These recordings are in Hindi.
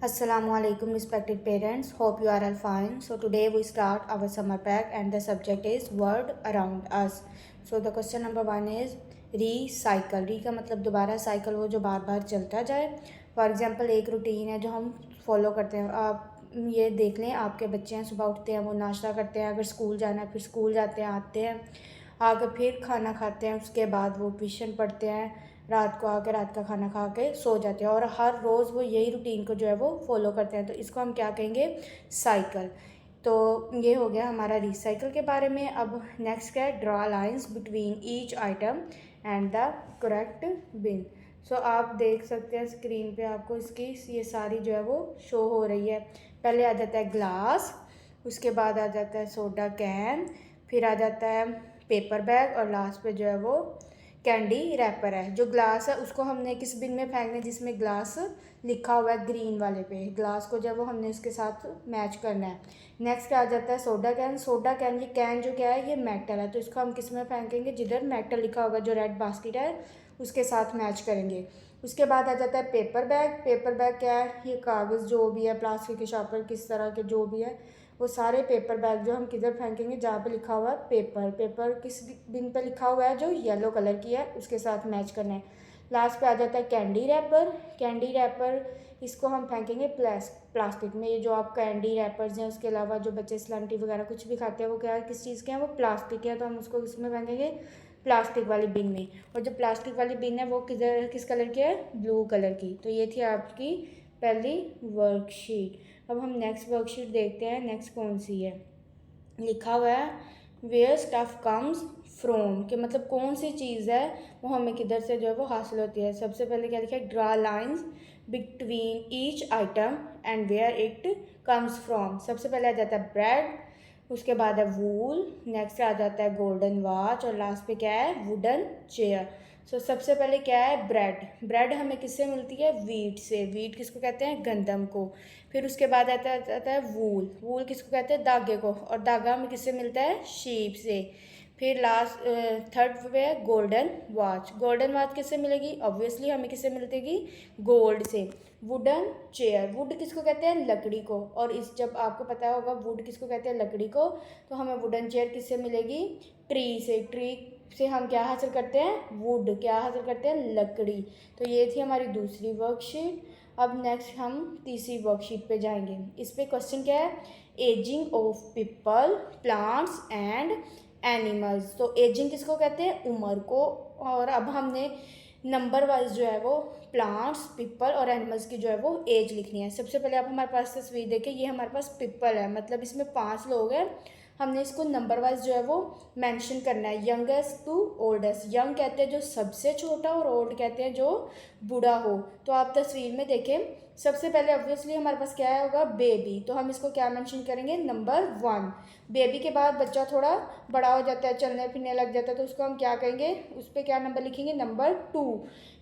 Assalamualaikum respected parents. Hope you are all fine. So today we start our summer pack and the subject is word around us. So the question number 1 is recycle. री का मतलब दोबारा, साइकिल वो जो बार बार चलता जाए. फॉर एग्जांपल एक रूटीन है जो हम फॉलो करते हैं. आप ये देख लें, आपके बच्चे हैं, सुबह उठते हैं, वो नाश्ता करते हैं, अगर स्कूल जाना है फिर स्कूल जाते हैं, आते हैं, आकर फिर खाना खाते हैं, उसके बाद वो ट्यूशन पढ़ते हैं, रात को आकर रात का खाना खा के सो जाते हैं और हर रोज़ वो यही रूटीन को जो है वो फॉलो करते हैं. तो इसको हम क्या कहेंगे? साइकिल. तो ये हो गया हमारा रिसाइकिल के बारे में. अब नेक्स्ट क्या है? Draw lines between each item and the correct bin. So आप देख सकते हैं स्क्रीन पे आपको इसकी ये सारी जो है वो शो हो रही है. पहले आ जाता है ग्लास, उसके बाद आ जाता है सोडा कैन, फिर आ जाता है पेपर बैग और लास्ट पे जो है वो कैंडी रैपर है. जो ग्लास है उसको हमने किस बिन में फेंकना है? जिसमें ग्लास लिखा हुआ है ग्रीन वाले पे, ग्लास को जो है वो हमने उसके साथ मैच करना है. नेक्स्ट आ जाता है सोडा कैन. सोडा कैन, ये कैन जो क्या है, ये मेटल है, तो इसको हम किस में फेंकेंगे? जिधर मेटल लिखा होगा, जो रेड बास्केट है उसके साथ मैच करेंगे. उसके बाद आ जाता है पेपर बैग. पेपर बैग क्या है? ये कागज़ जो भी है, प्लास्टिक के शॉपर किस तरह के जो भी है, वो सारे पेपर बैग जो हम किधर फेंकेंगे? जहाँ पे लिखा हुआ है पेपर. पेपर किस बिन पे लिखा हुआ है? जो येलो कलर की है उसके साथ मैच करना है. लास्ट पे आ जाता है कैंडी रैपर. कैंडी रैपर इसको हम फेंकेंगे प्लास्टिक में. ये जो आप कैंडी रैपर्स हैं, उसके अलावा जो बच्चे स्लंटी वगैरह कुछ भी खाते हैं, वो क्या है, किस चीज़ के हैं? वो प्लास्टिक के हैं, तो हम उसको इसमें फेंकेंगे प्लास्टिक वाली बिन में. और जो प्लास्टिक वाली बिन है वो किस कलर की है? ब्लू कलर की. तो ये थी आपकी पहली वर्कशीट. अब हम नेक्स्ट वर्कशीट देखते हैं. नेक्स्ट कौन सी है? लिखा हुआ है वेयर स्टफ कम्स फ्रॉम, कि मतलब कौन सी चीज़ है वो हमें किधर से जो है वो हासिल होती है. सबसे पहले क्या लिखा है? Draw lines between each item and where it comes from. सबसे पहले आ जाता है ब्रेड, उसके बाद है वूल, नेक्स्ट आ जाता है गोल्डन वॉच और लास्ट पे क्या है? Wooden chair. सो सबसे पहले क्या है? ब्रेड. ब्रेड हमें किससे मिलती है? वीट से. वीट किसको कहते हैं? गंदम को. फिर उसके बाद आता है वूल. वूल किसको कहते हैं? धागे को. और धागा हमें किससे मिलता है? शीप से. फिर लास्ट थर्ड पे है गोल्डन वॉच. गोल्डन वॉच किससे मिलेगी? ऑब्वियसली हमें किससे मिलेगी? गोल्ड से. Wooden chair. वुड किसको कहते हैं? लकड़ी को. और इस जब आपको पता होगा वुड किसको कहते हैं? लकड़ी को, तो हमें वुडन चेयर किससे मिलेगी? ट्री से. ट्री से हम क्या हासिल करते हैं? वुड. क्या हासिल करते हैं? लकड़ी. तो ये थी हमारी दूसरी वर्कशीट. अब नेक्स्ट हम तीसरी वर्कशीट पे जाएंगे. इस पे क्वेश्चन क्या है? Ageing of people, plants and animals. तो एजिंग किसको कहते हैं? उम्र को. और अब हमने नंबर वाइज जो है वो प्लांट्स, पीपल और एनिमल्स की जो है वो एज लिखनी है. सबसे पहले आप हमारे पास तस्वीर देखें, ये हमारे पास पीपल है, मतलब इसमें 5 लोग हैं. हमने इसको नंबर वाइज जो है वो मेंशन करना है, यंगेस्ट टू ओल्डेस्ट. यंग कहते हैं जो सबसे छोटा और ओल्ड कहते हैं जो बूढ़ा हो. तो आप तस्वीर में देखें, सबसे पहले ऑब्वियसली हमारे पास क्या होगा? बेबी. तो हम इसको क्या मेंशन करेंगे? नंबर 1. बेबी के बाद बच्चा थोड़ा बड़ा हो जाता है, चलने फिरने लग जाता है, तो उसको हम क्या कहेंगे? उस पर क्या नंबर लिखेंगे? नंबर 2.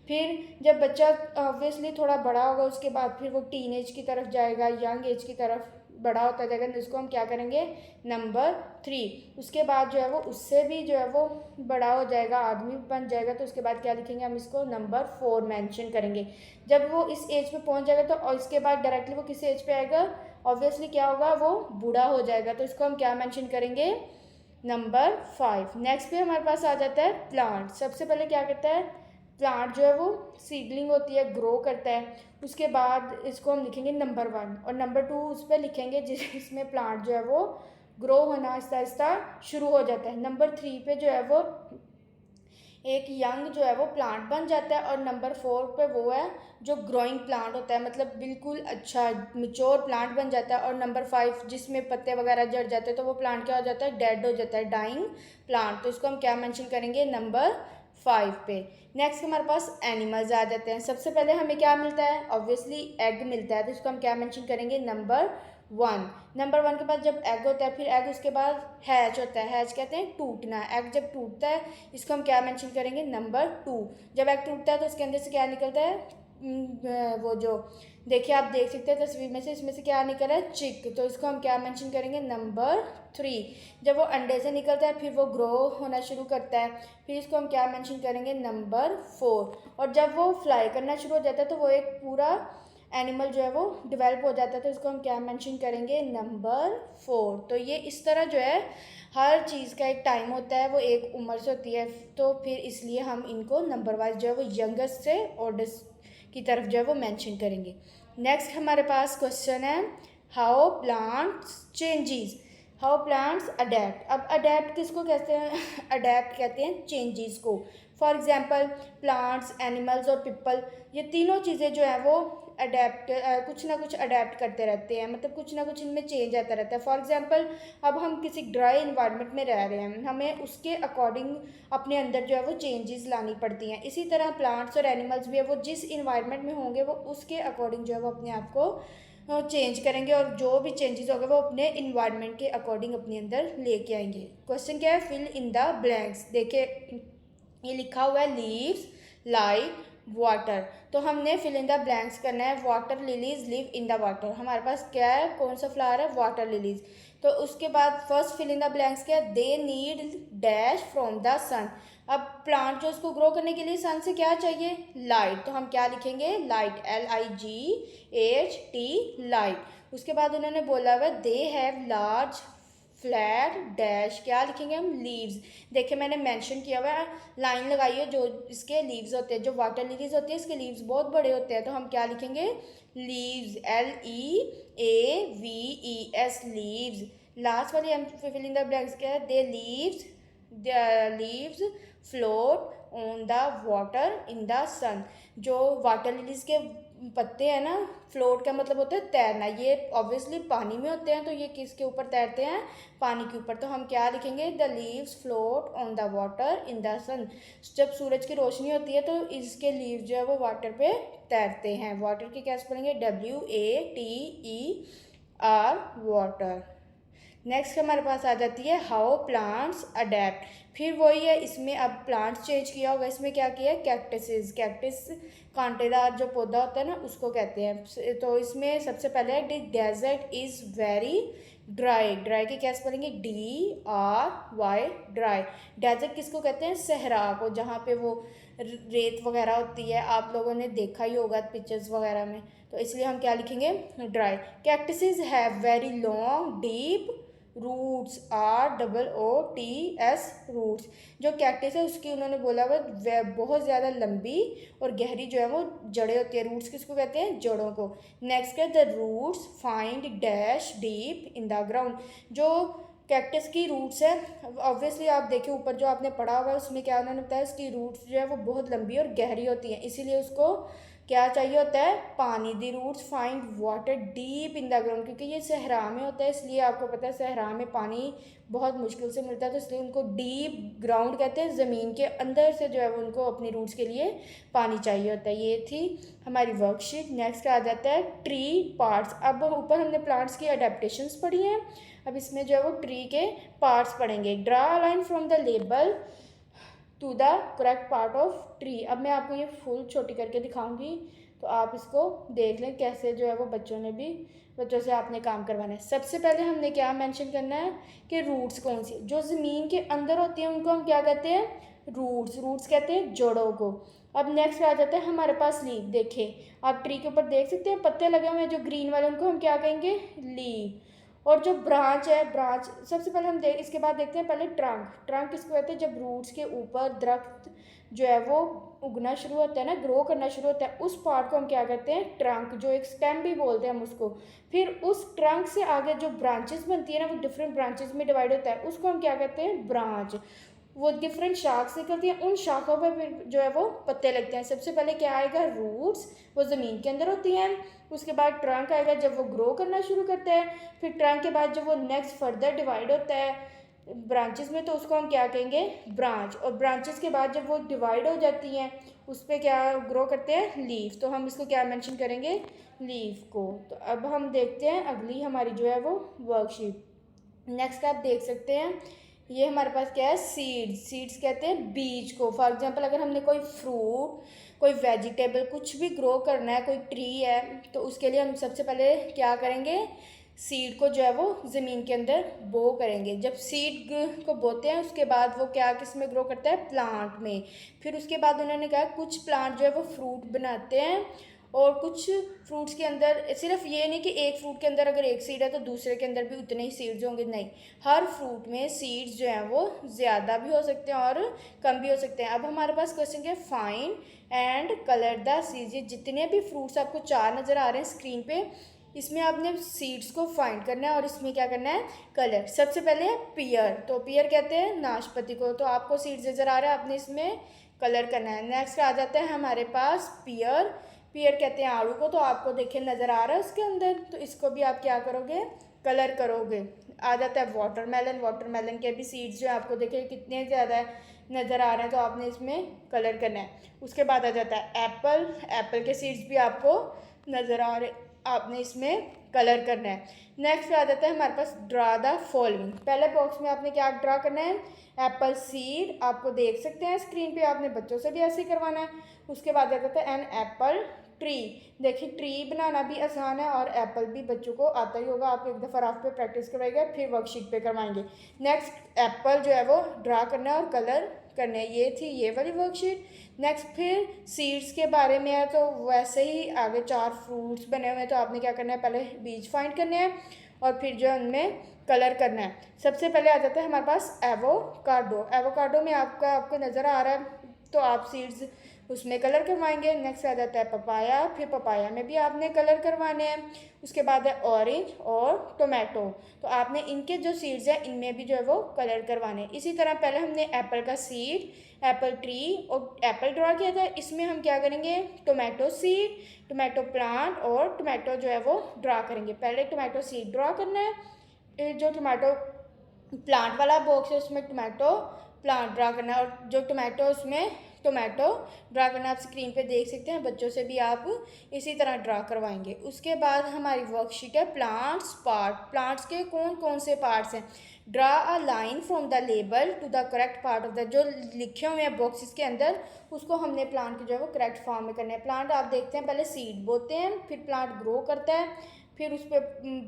फिर जब बच्चा ऑब्वियसली थोड़ा बड़ा होगा, उसके बाद फिर वो टीन एज की तरफ जाएगा, यंग एज की तरफ बड़ा होता जाएगा, तो इसको हम क्या करेंगे? नंबर 3. उसके बाद जो है वो उससे भी जो है वो बड़ा हो जाएगा, आदमी बन जाएगा, तो उसके बाद क्या लिखेंगे? हम इसको नंबर 4 मेंशन करेंगे. जब वो इस एज पे पहुंच जाएगा तो और इसके बाद डायरेक्टली वो किस एज पे आएगा? ऑब्वियसली क्या होगा? वो बूढ़ा हो जाएगा, तो इसको हम क्या मेंशन करेंगे? नंबर 5. नेक्स्ट पे हमारे पास आ जाता है प्लांट. सबसे पहले क्या करता है? प्लांट जो है वो सीडलिंग होती है, ग्रो करता है. उसके बाद इसको हम लिखेंगे नंबर 1 और नंबर 2 उस पर लिखेंगे जिसमें प्लांट जो है वो ग्रो होना आहिस्ता आहिस्ता शुरू हो जाता है. नंबर 3 पे जो है वो एक यंग जो है वो प्लांट बन जाता है. और नंबर 4 पे वो है जो ग्रोइंग प्लांट होता है, मतलब बिल्कुल अच्छा मिच्योर प्लांट बन जाता है. और नंबर 5 जिसमें पत्ते वगैरह जड़ जाते हैं, तो वो प्लांट क्या हो जाता है? डेड हो जाता है, डाइंग प्लांट. तो इसको हम क्या मेंशन करेंगे? नंबर 5 पे. नेक्स्ट हमारे पास एनिमल्स आ जाते हैं. सबसे पहले हमें क्या मिलता है? ऑब्वियसली एग मिलता है, तो इसको हम क्या मेंशन करेंगे? नंबर 1. नंबर 1 के बाद जब एग होता है, फिर एग उसके बाद हैच होता है. हैच कहते हैं टूटना. एग जब टूटता है, इसको हम क्या मेंशन करेंगे? नंबर 2. जब एग टूटता है तो इसके अंदर से क्या निकलता है? वो जो देखिए, आप देख सकते हैं तस्वीर में से, इसमें से क्या निकल रहा है? चिक. तो इसको हम क्या मेंशन करेंगे? नंबर 3. जब वो अंडे से निकलता है, फिर वो ग्रो होना शुरू करता है, फिर इसको हम क्या मेंशन करेंगे? नंबर 4. और जब वो फ्लाई करना शुरू हो जाता है, तो वो एक पूरा एनिमल जो है वो डेवलप हो जाता है, तो इसको हम क्या मेंशन करेंगे, नंबर 4। तो ये इस तरह जो है हर चीज़ का एक टाइम होता है, वो एक उम्र से होती है, तो फिर इसलिए हम इनको नंबर वाइज जो है वो यंगेस्ट से ओल्डेस्ट की तरफ जो है वो मेंशन करेंगे। नेक्स्ट हमारे पास क्वेश्चन है how plants changes, how plants adapt. अब अडेप्ट किसको कहते हैं, अडेप्ट कहते हैं चेंजेस को। फॉर एग्जांपल प्लांट्स, एनिमल्स और पीपल, ये तीनों चीज़ें जो है वो अडेप्ट कुछ ना कुछ अडेप्ट करते रहते हैं, मतलब कुछ ना कुछ इनमें चेंज आता रहता है। फॉर एग्जांपल अब हम किसी ड्राई इन्वायरमेंट में रह रहे हैं, हमें उसके अकॉर्डिंग अपने अंदर जो है वो चेंजेस लानी पड़ती हैं। इसी तरह प्लांट्स और एनिमल्स भी है, वो जिस इन्वायरमेंट में होंगे वो उसके अकॉर्डिंग जो है वो अपने आप को चेंज करेंगे, और जो भी चेंजेस होंगे वो अपने इन्वायरमेंट के अकॉर्डिंग अपने अंदर लेके आएंगे। क्वेश्चन क्या है, फिल इन द ब्लैंक्स। देखिए ये लिखा हुआ है लीव्स, लाइट, वाटर, तो हमने फिल इन द ब्लैंक्स करना है। Water lilies live in the water, हमारे पास क्या है, कौन सा फ्लावर है, वाटर लिलीज। तो उसके बाद first fill in the blanks क्या है, they need dash from the sun. अब प्लांट जो उसको ग्रो करने के लिए सन से क्या चाहिए, लाइट, तो हम क्या लिखेंगे, लाइट, LIGHT, लाइट। उसके बाद उन्होंने बोला हुआ they have large flat dash, क्या लिखेंगे हम, लीव्स। देखिए मैंने मेंशन किया हुआ है, लाइन लगाई है, जो इसके लीव्स होते हैं, जो वाटर लिलीज होती है इसके लीव्स बहुत बड़े होते हैं, तो हम क्या लिखेंगे, लीव्स, LEAVES, लीव्स। लास्ट वाली हम फिल इन द ब्लैंक्स क्या है, they leaves float on the water in the sun. जो वाटर लिलीज के पत्ते हैं ना, फ्लोट का मतलब होता है तैरना, ये ऑब्वियसली पानी में होते हैं, तो ये किसके ऊपर तैरते हैं, पानी के ऊपर। तो हम क्या लिखेंगे, the leaves float on the water in the sun. जब सूरज की रोशनी होती है तो इसके लीव्स जो है वो वाटर पे तैरते हैं। वाटर की कैसे पढ़ेंगे, WATER, वाटर। नेक्स्ट हमारे पास आ जाती है हाउ प्लांट्स अडेप्ट। फिर वही है, इसमें अब प्लांट्स चेंज किया होगा, इसमें क्या किया है, कैक्टसेस, कैक्टस कांटेदार जो पौधा होता है ना उसको कहते हैं। तो इसमें सबसे पहले है desert is very dry, dry की कैसे पढ़ेंगे, DRY, ड्राई। डेजर्ट किसको कहते हैं, सहरा को, जहाँ पे वो रेत वगैरह होती है, आप लोगों ने देखा ही होगा पिक्चर्स वगैरह में, तो इसलिए हम क्या लिखेंगे, dry. Cactuses have very long deep roots, ROOTS, roots. जो कैक्टस है उसकी उन्होंने बोला हुआ बहुत ज़्यादा लंबी और गहरी जो है वो जड़ें होती है। रूट्स किसको कहते हैं, जड़ों को। नेक्स्ट है the roots find dash deep in the ground. जो कैक्टस की रूट्स है, ऑब्वियसली आप देखिए ऊपर जो आपने पढ़ा हुआ है उसमें क्या उन्होंने बताया, उसकी रूट्स जो है वो बहुत लंबी और गहरी होती हैं, इसीलिए उसको क्या चाहिए होता है, पानी। The roots find water deep in the ground, क्योंकि ये सहरा में होता है, इसलिए आपको पता है सहरा में पानी बहुत मुश्किल से मिलता है, तो इसलिए उनको डीप ग्राउंड कहते हैं, ज़मीन के अंदर से जो है वो उनको अपनी रूट्स के लिए पानी चाहिए होता है। ये थी हमारी वर्कशीट। नेक्स्ट आ जाता है ट्री पार्ट्स। अब ऊपर हमने प्लांट्स की अडेप्टेशंस पढ़ी हैं, अब इसमें जो है वो ट्री के पार्ट्स पढ़ेंगे। Draw line from the label to the correct part of tree. अब मैं आपको ये फुल छोटी करके दिखाऊंगी, तो आप इसको देख लें कैसे जो है वो बच्चों से आपने काम करवाना है। सबसे पहले हमने क्या मेंशन करना है कि रूट्स कौन सी, जो ज़मीन के अंदर होती हैं उनको हम क्या कहते हैं, रूट्स, रूट्स कहते हैं जड़ों को। अब नेक्स्ट आ जाता है हमारे पास लीव। देखिए आप ट्री के ऊपर देख सकते हैं पत्ते लगे हुए हैं जो ग्रीन वाले, उनको हम क्या कहेंगे, लीव। और जो ब्रांच है, ब्रांच सबसे पहले हम इसके बाद देखते हैं पहले ट्रंक। ट्रंक किसको कहते हैं, जब रूट्स के ऊपर दरख्त जो है वो उगना शुरू होता है ना, ग्रो करना शुरू होता है, उस पार्ट को हम क्या कहते हैं, ट्रंक, जो एक स्टेम भी बोलते हैं हम उसको। फिर उस ट्रंक से आगे जो ब्रांचेस बनती है ना, वो डिफरेंट ब्रांचेस में डिवाइड होता है, उसको हम क्या कहते हैं, ब्रांच। वो डिफरेंट शाख्स निकलती हैं, उन शाखों पर फिर जो है वो पत्ते लगते हैं। सबसे पहले क्या आएगा, रूट्स, वो ज़मीन के अंदर होती हैं। उसके बाद ट्रंक आएगा जब वो ग्रो करना शुरू करता है। फिर ट्रंक के बाद जब वो नेक्स्ट फर्दर डिवाइड होता है ब्रांचेस में, तो उसको हम क्या कहेंगे, ब्रांच। और ब्रांचेस के बाद जब वो डिवाइड हो जाती हैं उस पर क्या ग्रो करते हैं, लीफ, तो हम इसको क्या मेंशन करेंगे, लीफ को। तो अब हम देखते हैं अगली हमारी जो है वो वर्कशीट। नेक्स्ट आप देख सकते हैं ये हमारे पास क्या है, सीड्स। सीड्स कहते हैं बीज को। फॉर एग्जांपल अगर हमने कोई फ्रूट, कोई वेजिटेबल, कुछ भी ग्रो करना है, कोई ट्री है, तो उसके लिए हम सबसे पहले क्या करेंगे, सीड को जो है वो ज़मीन के अंदर बो करेंगे। जब सीड को बोते हैं उसके बाद वो क्या किस में ग्रो करता है, प्लांट में। फिर उसके बाद उन्होंने कहा कुछ प्लांट जो है वो फ्रूट बनाते हैं और कुछ फ्रूट्स के अंदर सिर्फ ये नहीं कि एक फ्रूट के अंदर अगर एक सीड है तो दूसरे के अंदर भी उतने ही सीड्स होंगे, नहीं, हर फ्रूट में सीड्स जो हैं वो ज़्यादा भी हो सकते हैं और कम भी हो सकते हैं। अब हमारे पास क्वेश्चन है find and colour the seeds. ये जितने भी फ्रूट्स आपको 4 नज़र आ रहे हैं स्क्रीन पे, इसमें आपने सीड्स को फाइंड करना है और इसमें क्या करना है, कलर। सबसे पहले है पियर, तो पियर कहते हैं नाशपाती को, तो आपको सीड्स नज़र आ रहा है, आपने इसमें कलर करना है। नेक्स्ट आ जाता है हमारे पास पियर, पियर कहते हैं आड़ू को, तो आपको देखिए नज़र आ रहा है उसके अंदर, तो इसको भी आप क्या करोगे, कलर करोगे। आ जाता है वाटरमेलन, वाटरमेलन के भी सीड्स जो आपको देखिए कितने ज़्यादा नज़र आ रहे हैं, तो आपने इसमें कलर करना है। उसके बाद आ जाता है एप्पल, एप्पल के सीड्स भी आपको नज़र आ रहे, आपने इसमें कलर करना है। नेक्स्ट आ जाता है हमारे पास ड्रा द फॉलोइंग। पहले बॉक्स में आपने क्या ड्रा करना है, एप्पल सीड, आपको देख सकते हैं स्क्रीन पे, आपने बच्चों से भी ऐसे ही करवाना है। उसके बाद आ जाता है एन एप्पल ट्री, देखिए ट्री बनाना भी आसान है और एप्पल भी बच्चों को आता ही होगा, आप एक दफ़ा राफ पे प्रैक्टिस करवाएंगे फिर वर्कशीट पे करवाएंगे। नेक्स्ट एप्पल जो है वो ड्रा करना है और कलर करने हैं। ये थी ये वाली वर्कशीट। नेक्स्ट फिर सीड्स के बारे में है, तो वैसे ही आगे 4 फ्रूट्स बने हुए हैं, तो आपने क्या करना है, पहले बीज फाइंड करने हैं और फिर जो उनमें कलर करना है। सबसे पहले आ जाता है हमारे पास एवोकाडो, एवोकाडो में आपको नज़र आ रहा है, तो आप सीड्स उसमें कलर करवाएंगे। नेक्स्ट आ जाता है पपाया, फिर पपाया में भी आपने कलर करवाने हैं। उसके बाद है ऑरेंज और टोमेटो, तो आपने इनके जो सीड्स हैं इनमें भी जो है वो कलर करवाने। इसी तरह पहले हमने एप्पल का सीड, एप्पल ट्री और एप्पल ड्रा किया था, इसमें हम क्या करेंगे, टोमेटो सीड, टोमेटो प्लांट और टोमेटो जो है वो ड्रा करेंगे। पहले टोमेटो सीड ड्रा करना है, जो टोमेटो प्लांट वाला बॉक्स है उसमें टोमेटो प्लांट ड्रा करना है, और जो टोमेटो उसमें टोमेटो ड्रा करना आप स्क्रीन पे देख सकते हैं, बच्चों से भी आप इसी तरह ड्रा करवाएंगे। उसके बाद हमारी वर्कशीट है प्लांट्स पार्ट, प्लांट्स के कौन कौन से पार्ट्स हैं, draw a line from the label to the correct part of the, जो लिखे हुए हैं बॉक्सेस के अंदर उसको हमने प्लांट के जो है वो करेक्ट फॉर्म में करना है। प्लांट आप देखते हैं पहले सीड बोते हैं, फिर प्लांट ग्रो करता है, फिर उस पर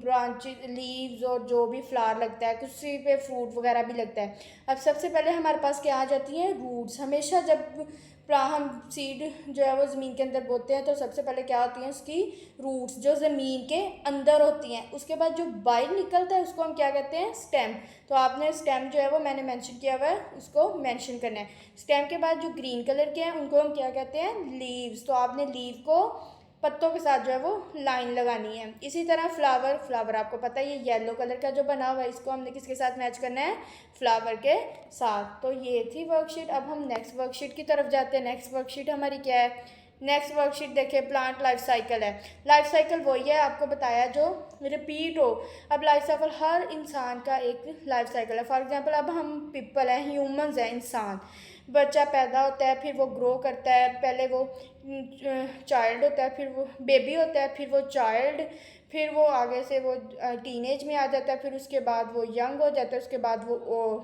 ब्रांच लीव्स और जो भी फ्लावर लगता है, किसी पे फ्रूट वगैरह भी लगता है। अब सबसे पहले हमारे पास क्या आ जाती हैं, रूट्स। हमेशा जब हम सीड जो है वो ज़मीन के अंदर बोते हैं तो सबसे पहले क्या होती हैं उसकी रूट्स, जो ज़मीन के अंदर होती हैं। उसके बाद जो बाहर निकलता है उसको हम क्या कहते हैं, स्टेम, तो आपने स्टेम जो है वो मैंने मेंशन किया हुआ है, उसको मेंशन करना है। स्टेम के बाद जो ग्रीन कलर के हैं उनको हम क्या कहते हैं, लीव्स, तो आपने लीव को पत्तों के साथ जो है वो लाइन लगानी है। इसी तरह फ्लावर, फ्लावर आपको पता है ये येलो कलर का जो बना हुआ है, इसको हमने किसके साथ मैच करना है, फ्लावर के साथ। तो ये थी वर्कशीट। अब हम नेक्स्ट वर्कशीट की तरफ जाते हैं। नेक्स्ट वर्कशीट हमारी क्या है, नेक्स्ट वर्कशीट देखिए प्लांट लाइफ साइकिल है। लाइफ साइकिल वही है आपको बताया जो रिपीट हो। अब लाइफ साइकिल हर इंसान का एक लाइफ साइकिल है। फॉर एग्जांपल अब हम पीपल हैं, ह्यूमंस हैं, इंसान, बच्चा पैदा होता है, फिर वो ग्रो करता है, पहले वो चाइल्ड होता है, फिर वो बेबी होता है, फिर वो चाइल्ड, फिर वो आगे से वो टीनेज में आ जाता है, फिर उसके बाद वो यंग हो जाता है, उसके बाद वो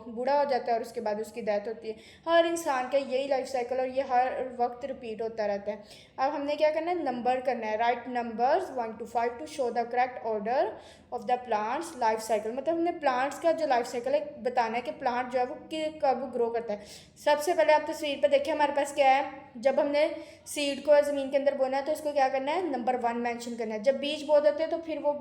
बूढ़ा हो जाता है और उसके बाद उसकी डेथ होती है। हर इंसान का यही लाइफ साइकिल और ये हर वक्त रिपीट होता रहता है। अब हमने क्या करना है, नंबर करना है, write numbers 1 to 5 to show the correct order of the plants life cycle. मतलब हमने प्लांट्स का जो लाइफ साइकिल है बताना है कि प्लांट जो है वो कब ग्रो करता है। सबसे पहले आप तस्वीर पर देखिए हमारे पास क्या है, जब हमने सीड को ज़मीन के अंदर बोना है तो इसको क्या करना है, नंबर 1 मेंशन करना है। जब बीज बो देते हैं तो फिर वो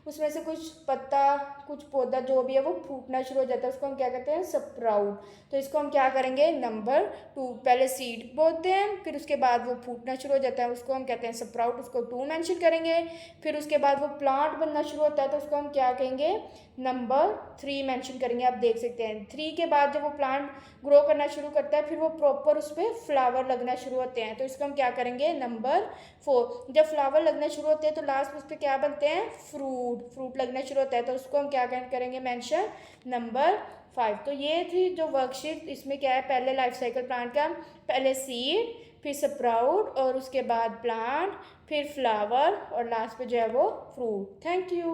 उसमें से कुछ पत्ता, कुछ पौधा जो भी है वो फूटना शुरू हो जाता है, उसको हम क्या कहते हैं, स्प्राउट। तो इसको हम क्या करेंगे, नंबर 2, पहले सीड बोते हैं फिर उसके बाद वो फूटना शुरू हो जाता है, उसको हम कहते हैं स्प्राउट, उसको 2 मेंशन करेंगे। फिर उसके बाद वो प्लांट बनना शुरू होता है तो उसको हम क्या कहेंगे, नंबर 3 मेंशन करेंगे। आप देख सकते हैं 3 के बाद जब वो प्लांट ग्रो करना शुरू करता है फिर वो प्रॉपर उस पर फ्लावर लगना शुरू होते हैं, तो इसको हम क्या करेंगे, नंबर 4। जब फ्लावर लगना शुरू होते हैं तो लास्ट में उस पर क्या बनते हैं, फ्रूट लगना शुरू होता है, तो उसको हम क्या करेंगे, मेंशन, नंबर 5। तो ये थी जो वर्कशीट, इसमें क्या है, पहले लाइफ साइकिल प्लांट का, पहले सीड, फिर स्प्राउट और उसके बाद प्लांट, फिर फ्लावर और लास्ट पे जो है वो फ्रूट। Thank you.